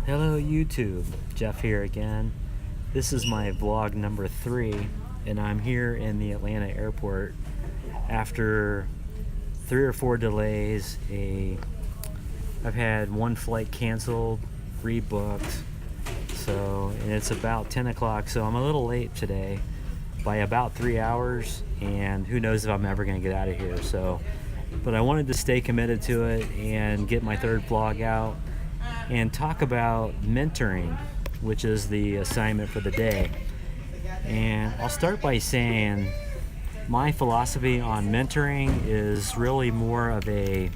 Hello YouTube, Jeff here again. This is my vlog number 3 and I'm here in the Atlanta airport after 3 or 4 delays. I've had one flight canceled, rebooked, and it's about 10 o'clock, so I'm a little late today by about 3 hours, and who knows if I'm ever going to get out of here. But I wanted to stay committed to it and get my 3rd vlog out and talk about mentoring, which is the assignment for the day. And I'll start by saying my philosophy on mentoring is really more of a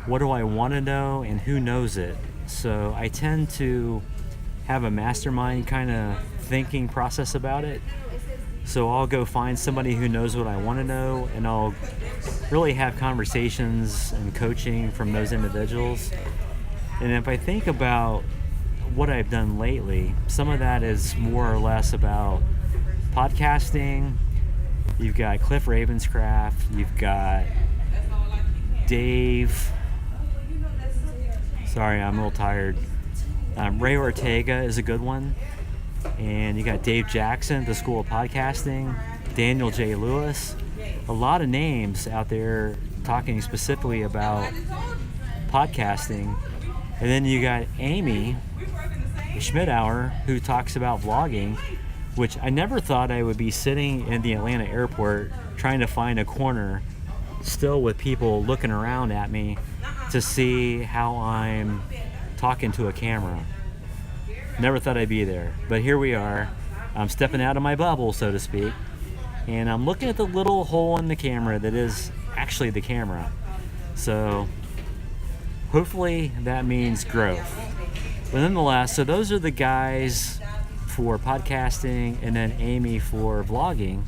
what do I want to know and who knows it. So I tend to have a mastermind kind of thinking process about it. So I'll go find somebody who knows what I want to know, and I'll really have conversations and coaching from those individuals. And if I think about what I've done lately, some of that is more or less about podcasting. You've got Cliff Ravenscraft, you've got Dave, sorry, I'm a little tired. Ray Ortega is a good one. And you got Dave Jackson, the School of Podcasting, Daniel J. Lewis. A lot of names out there talking specifically about podcasting. And then you got Amy Schmidauer, who talks about vlogging, which I never thought I would be sitting in the Atlanta airport trying to find a corner still with people looking around at me to see how I'm talking to a camera. Never thought I'd be there, but here we are. I'm stepping out of my bubble, so to speak, and I'm looking at the little hole in the camera that is actually the camera. So hopefully that means growth. But nonetheless, so those are the guys for podcasting and then Amy for vlogging.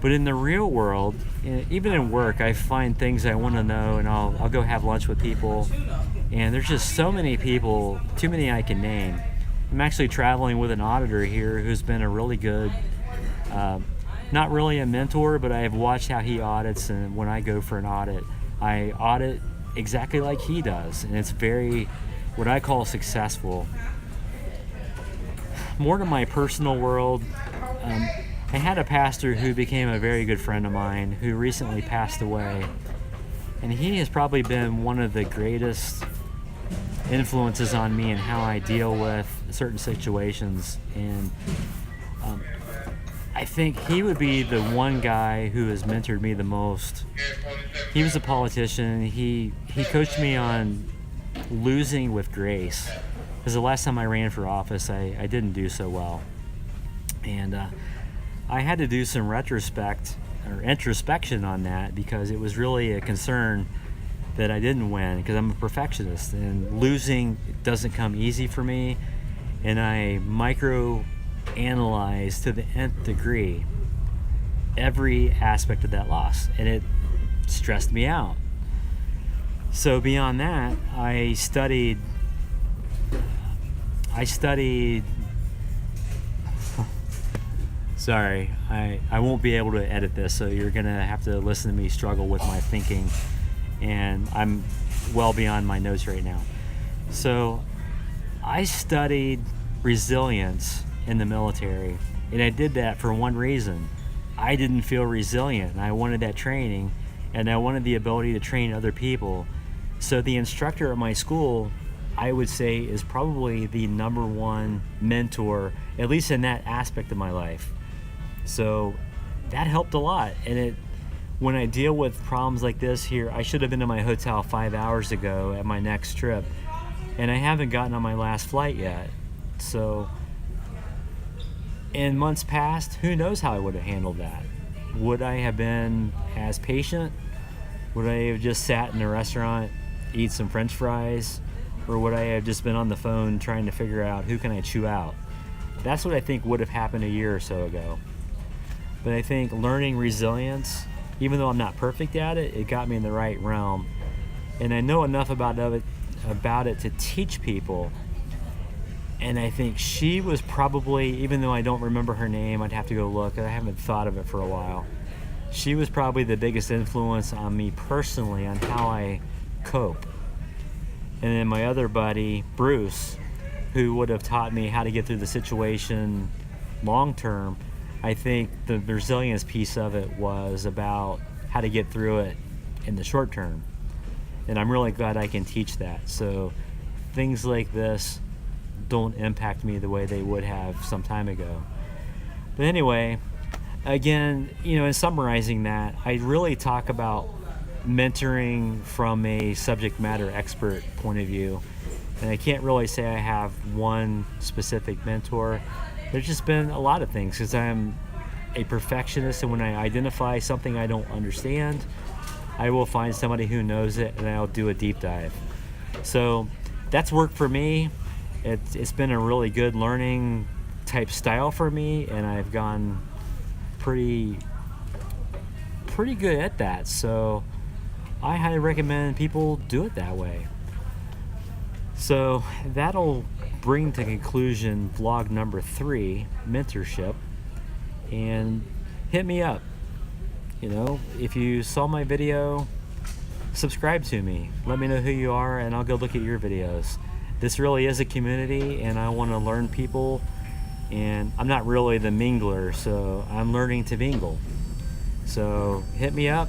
But in the real world, even in work, I find things I want to know, and I'll go have lunch with people. And there's just so many people, too many I can name. I'm actually traveling with an auditor here who's been a really good, not really a mentor, but I've watched how he audits, and when I go for an audit, I audit exactly like he does, and it's very, what I call successful. More to my personal world, I had a pastor who became a very good friend of mine who recently passed away, and he has probably been one of the greatest influences on me and how I deal with certain situations. And I think he would be the one guy who has mentored me the most. He was a politician. He coached me on losing with grace, because the last time I ran for office, I didn't do so well, and I had to do some introspection on that, because it was really a concern that I didn't win, because I'm a perfectionist and losing doesn't come easy for me, and I micro-analyze to the nth degree every aspect of that loss, and it stressed me out. So beyond that, I studied sorry, I won't be able to edit this, so you're gonna have to listen to me struggle with my thinking, and I'm well beyond my notes right now. So I studied resilience in the military, and I did that for one reason. I didn't feel resilient, and I wanted that training, and I wanted the ability to train other people. So the instructor at my school, I would say, is probably the number one mentor, at least in that aspect of my life. So that helped a lot. And when I deal with problems like this here, I should have been in my hotel 5 hours ago at my next trip, and I haven't gotten on my last flight yet. So in months past, who knows how I would have handled that? Would I have been as patient? Would I have just sat in a restaurant, eat some French fries? Or would I have just been on the phone trying to figure out who can I chew out? That's what I think would have happened a year or so ago. But I think learning resilience, even though I'm not perfect at it, it got me in the right realm. And I know enough about it to teach people. And I think she was probably, even though I don't remember her name, I'd have to go look, I haven't thought of it for a while. She was probably the biggest influence on me personally on how I cope. and then my other buddy, Bruce, who would have taught me how to get through the situation long term. I think the resilience piece of it was about how to get through it in the short term. And I'm really glad I can teach that. So things like this don't impact me the way they would have some time ago. But anyway, again, in summarizing that, I really talk about mentoring from a subject matter expert point of view. And I can't really say I have one specific mentor. There's just been a lot of things, because I'm a perfectionist, and when I identify something I don't understand, I will find somebody who knows it and I'll do a deep dive. So that's worked for me. It's been a really good learning type style for me, and I've gone pretty good at that. So I highly recommend people do it that way. So that'll bring to conclusion vlog number 3, mentorship. And hit me up. If you saw my video, subscribe to me. Let me know who you are, and I'll go look at your videos. This really is a community, and I want to learn people. And I'm not really the mingler, so I'm learning to mingle. So hit me up,